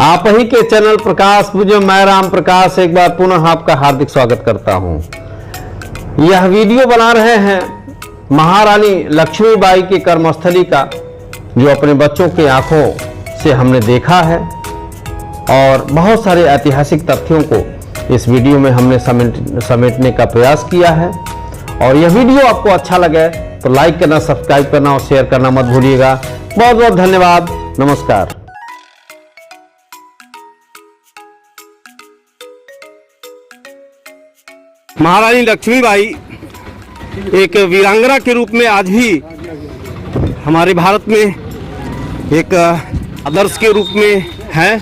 आप ही के चैनल प्रकाश पूज्य मैं राम प्रकाश एक बार पुनः आपका हार्दिक स्वागत करता हूं। यह वीडियो बना रहे हैं महारानी लक्ष्मीबाई की कर्मस्थली का, जो अपने बच्चों की आंखों से हमने देखा है और बहुत सारे ऐतिहासिक तथ्यों को इस वीडियो में हमने समेटने का प्रयास किया है। और यह वीडियो आपको अच्छा लगे तो लाइक करना, सब्सक्राइब करना और शेयर करना मत भूलिएगा। बहुत बहुत धन्यवाद। नमस्कार। महारानी लक्ष्मीबाई एक वीरांगना के रूप में आज भी हमारे भारत में एक आदर्श के रूप में है।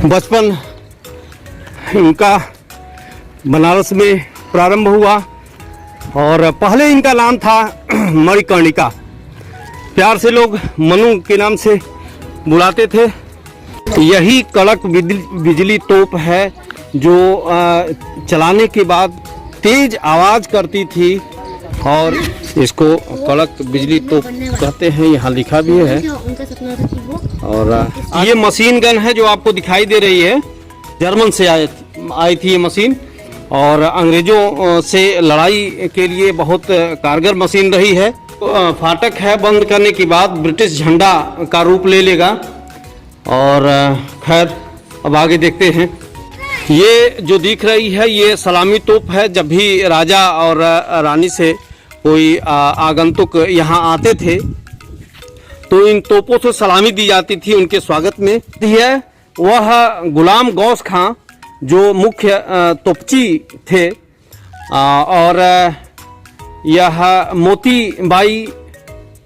बचपन इनका बनारस में प्रारंभ हुआ और पहले इनका नाम था मणिकर्णिका, प्यार से लोग मनु के नाम से बुलाते थे। यही कड़क बिजली तोप है जो चलाने के बाद तेज आवाज करती थी और इसको कड़क बिजली तोप कहते हैं। यहाँ लिखा भी है। और ये मशीन गन है जो आपको दिखाई दे रही है, जर्मन से आई थी ये मशीन और अंग्रेजों से लड़ाई के लिए बहुत कारगर मशीन रही है। फाटक है, बंद करने के बाद ब्रिटिश झंडा का रूप ले लेगा। और खैर अब आगे देखते हैं। ये जो दिख रही है ये सलामी तोप है। जब भी राजा और रानी से कोई आगंतुक यहाँ आते थे तो इन तोपों से सलामी दी जाती थी उनके स्वागत में। है वह गुलाम गौस खां जो मुख्य तोपची थे और यह मोती बाई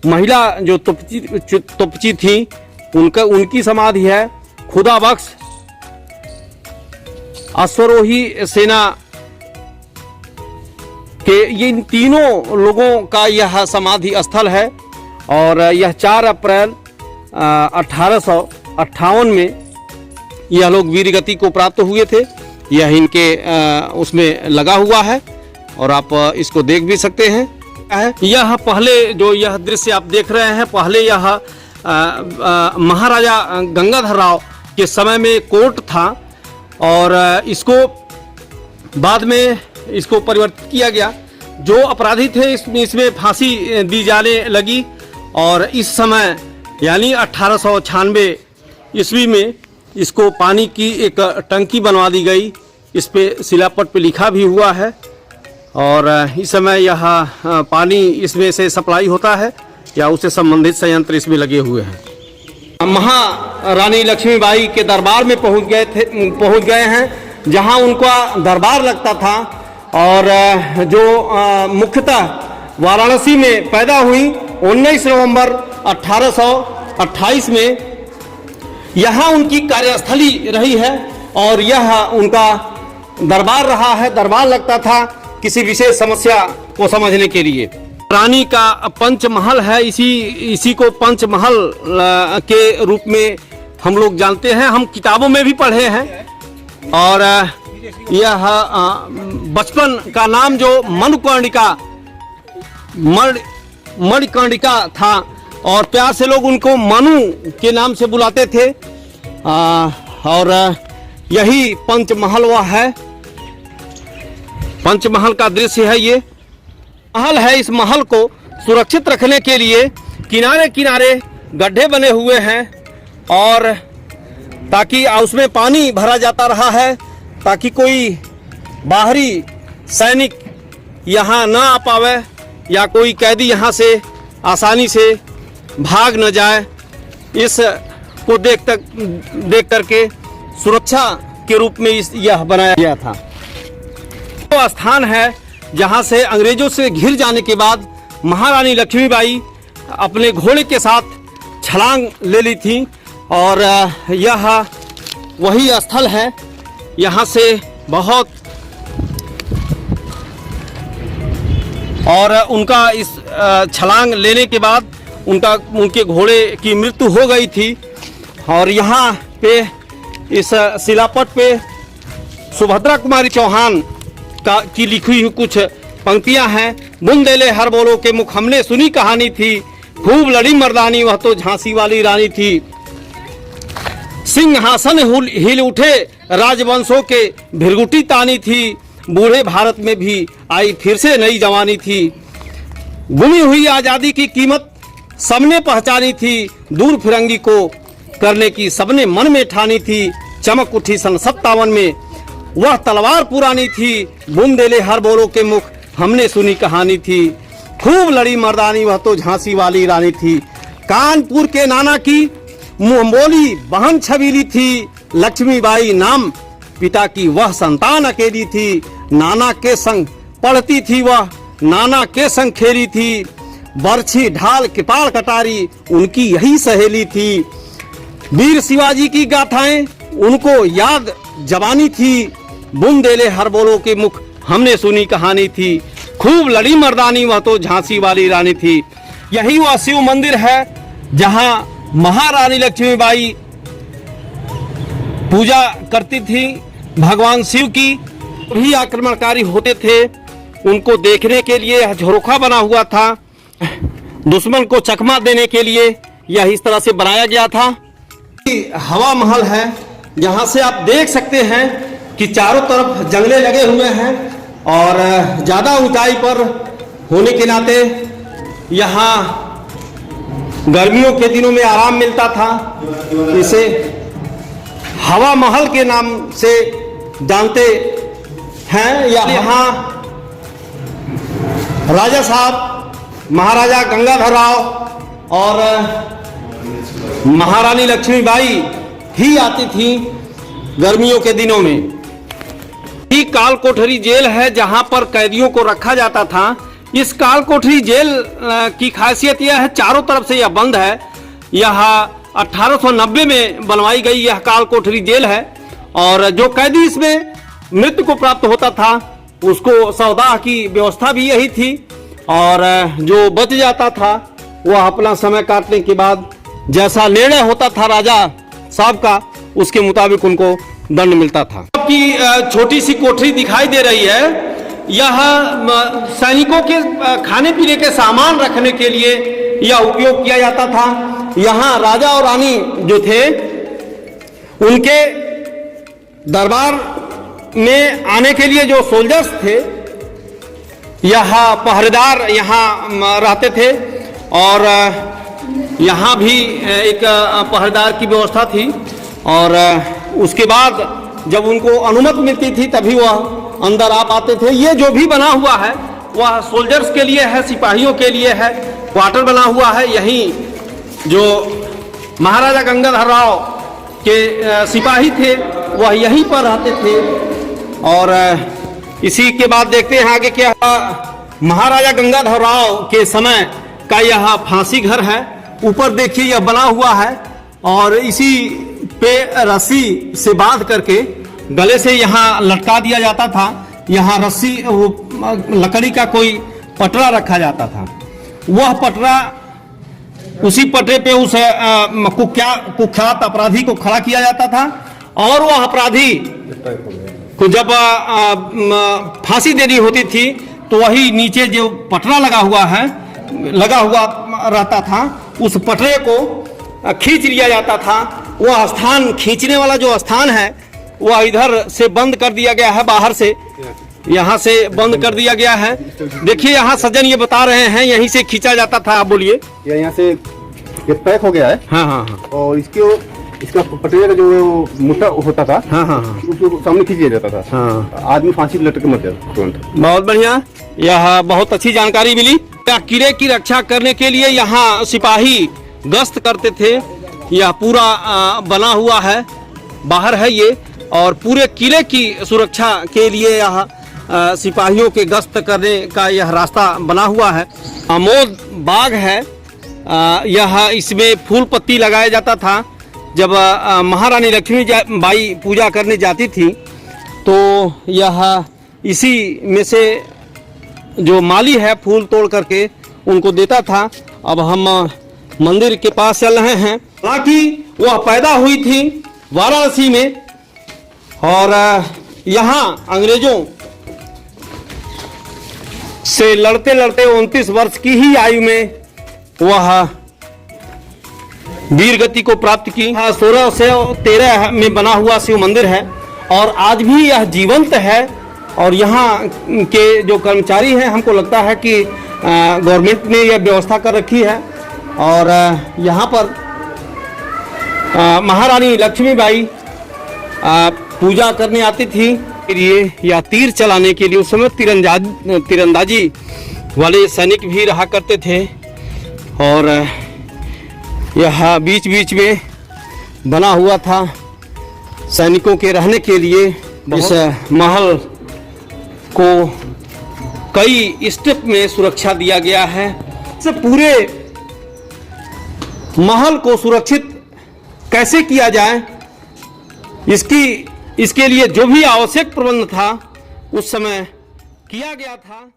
महिला जो तोपची थी उनकी समाधि है। खुदा बख्श अश्वरोही सेना के ये इन तीनों लोगों का यह समाधि स्थल है। और यह 4 अप्रैल 1858 में यह लोग वीर गति को प्राप्त हुए थे। यह इनके उसमें लगा हुआ है और आप इसको देख भी सकते हैं। यह पहले जो यह दृश्य आप देख रहे हैं, पहले यह महाराजा गंगाधर राव के समय में कोर्ट था और इसको बाद में इसको परिवर्तित किया गया। जो अपराधी थे इसमें फांसी दी जाने लगी और इस समय यानी 1896 ईस्वी में इसको पानी की एक टंकी बनवा दी गई। इस पे शिलापट पे लिखा भी हुआ है और इस समय यह पानी इसमें से सप्लाई होता है या उससे संबंधित संयंत्र इसमें लगे हुए हैं। महारानी लक्ष्मीबाई के दरबार में पहुंच गए हैं जहां उनका दरबार लगता था और जो मुख्यतः वाराणसी में पैदा हुई 19 नवंबर 1828 में यहां उनकी कार्यस्थली रही है और यह उनका दरबार रहा है। दरबार लगता था किसी विशेष समस्या को समझने के लिए। रानी का पंचमहल है, इसी को पंचमहल के रूप में हम लोग जानते हैं, हम किताबों में भी पढ़े हैं। और यह बचपन का नाम जो मणिकर्णिका था और प्यार से लोग उनको मनु के नाम से बुलाते थे। और यही पंचमहल वह है। पंचमहल का दृश्य है। ये महल है। इस महल को सुरक्षित रखने के लिए किनारे किनारे गड्ढे बने हुए हैं और ताकि उसमें पानी भरा जाता रहा है ताकि कोई बाहरी सैनिक यहाँ ना आ पावे या कोई कैदी यहाँ से आसानी से भाग न जाए। इस को देख करके सुरक्षा के रूप में यह बनाया गया था। तो स्थान है जहां से अंग्रेजों से घिर जाने के बाद महारानी लक्ष्मीबाई अपने घोड़े के साथ छलांग ले ली थी और यह वही स्थल है। यहां से बहुत और उनका इस छलांग लेने के बाद उनके घोड़े की मृत्यु हो गई थी। और यहाँ पे इस शिलापट पे सुभद्रा कुमारी चौहान की लिखी हुई कुछ पंक्तियां हैं। बुंदेले हर बोलो के मुख हमने सुनी कहानी थी, खूब लड़ी मर्दानी वह तो झांसी वाली रानी थी। सिंहासन हिल उठे, राजवंशों के भृगुटी तानी थी, बूढ़े भारत में भी आई फिर से नई जवानी थी। गुमी हुई आज़ादी की कीमत सबने पहचानी थी, दूर फिरंगी को करने की सबने मन में ठानी थी। चमक उठी सन 57 में वह तलवार पुरानी थी, बुंदेले हर बोरों के मुख हमने सुनी कहानी थी। खूब लड़ी मर्दानी वह तो झांसी वाली रानी थी। कानपुर के नाना की मुंहबोली बहन छबीली थी, लक्ष्मीबाई नाम पिता की वह संतान अकेली थी। नाना के संग पढ़ती थी वह, नाना के संग खेली थी। बरछी ढाल कृपाल कटारी उनकी यही सहेली थी। वीर शिवाजी की गाथाएं उनको याद जवानी थी, बुंदेले हर बोरों के मुख हमने सुनी कहानी थी। खूब लड़ी मर्दानी वह तो झांसी वाली रानी थी। यही वह शिव मंदिर है जहां महारानी लक्ष्मीबाई पूजा करती थी भगवान शिव की। भी आक्रमणकारी होते थे, उनको देखने के लिए यह झरोखा बना हुआ था। दुश्मन को चकमा देने के लिए यह इस तरह से बनाया गया था। हवा महल है, जहां से आप देख सकते हैं कि चारों तरफ जंगले लगे हुए हैं और ज़्यादा ऊंचाई पर होने के नाते यहाँ गर्मियों के दिनों में आराम मिलता था। इसे हवा महल के नाम से जानते हैं। यहाँ राजा साहब महाराजा गंगाधर राव और महारानी लक्ष्मीबाई ही आती थी गर्मियों के दिनों में। ये काल कोठरी जेल है जहां पर कैदियों को रखा जाता था। इस काल कोठरी जेल की खासियत यह है, चारों तरफ से यह बंद है। यह 1890 में बनवाई गई यह काल कोठरी जेल है और जो कैदी इसमें मृत्यु को प्राप्त होता था उसको सौदाह की व्यवस्था भी यही थी और जो बच जाता था वह अपना समय काटने के बाद जैसा निर्णय होता था राजा साहब का, उसके मुताबिक उनको दंड मिलता था। की छोटी सी कोठरी दिखाई दे रही है, यह सैनिकों के खाने पीने के सामान रखने के लिए यह उपयोग किया जाता था। यहाँ राजा और रानी जो थे उनके दरबार में आने के लिए जो सोल्जर्स थे, यह पहरेदार यहाँ रहते थे और यहाँ भी एक पहरेदार की व्यवस्था थी और उसके बाद जब उनको अनुमति मिलती थी तभी वह अंदर आ पाते थे। ये जो भी बना हुआ है वह सोल्जर्स के लिए है, सिपाहियों के लिए है। क्वार्टर बना हुआ है, यहीं जो महाराजा गंगाधर राव के सिपाही थे वह यहीं पर रहते थे। और इसी के बाद देखते हैं आगे क्या। महाराजा गंगाधर राव के समय का यह फांसी घर है। ऊपर देखिए यह बना हुआ है और इसी पे रस्सी से बांध करके गले से यहाँ लटका दिया जाता था। यहाँ रस्सी वो लकड़ी का कोई पटरा रखा जाता था, वह पटरा उसी पटरे पे उस कुख्यात अपराधी को खड़ा किया जाता था और वह अपराधी को जब फांसी देनी होती थी तो वही नीचे जो पटरा लगा हुआ रहता था उस पटरे को खींच लिया जाता था। वह स्थान खींचने वाला जो स्थान है वह इधर से बंद कर दिया गया है, बाहर से यहाँ से बंद कर दिया गया है। देखिए यहाँ सज्जन ये बता रहे हैं यहीं से खींचा जाता था। आप बोलिए। यहाँ से ये पैक हो गया है। हाँ हाँ हाँ। और इसका पटरे का जो मुट्ठा होता था, हाँ हाँ हाँ, उसको सामने खींच लिया जाता था। हाँ। आदमी फांसी लटक के मर जाता तुरंत। बहुत बढ़िया, यह बहुत अच्छी जानकारी मिली। किले की रक्षा करने के लिए यहाँ सिपाही गश्त करते थे। यह पूरा बना हुआ है, बाहर है ये, और पूरे किले की सुरक्षा के लिए यहाँ सिपाहियों के गश्त करने का यह रास्ता बना हुआ है। आमोद बाग है, यह इसमें फूल पत्ती लगाया जाता था। जब महारानी लक्ष्मीबाई पूजा करने जाती थी तो यह इसी में से जो माली है फूल तोड़ करके उनको देता था। अब हम मंदिर के पास चल रहे हैं। हालांकि वह पैदा हुई थी वाराणसी में और यहाँ अंग्रेजों से लड़ते लड़ते 29 वर्ष की ही आयु में वह वीर गति को प्राप्त की। 1613 में बना हुआ शिव मंदिर है और आज भी यह जीवंत है। और यहाँ के जो कर्मचारी हैं, हमको लगता है कि गवर्नमेंट ने यह व्यवस्था कर रखी है। और यहाँ पर महारानी लक्ष्मीबाई पूजा करने आती थी के लिए या तीर चलाने के लिए। उस समय तीरंदाजी वाले सैनिक भी रहा करते थे। और यह बीच बीच में बना हुआ था सैनिकों के रहने के लिए। इस महल को कई स्टेप में सुरक्षा दिया गया है। इस पूरे महल को सुरक्षित कैसे किया जाए, इसके लिए जो भी आवश्यक प्रबंध था उस समय किया गया था।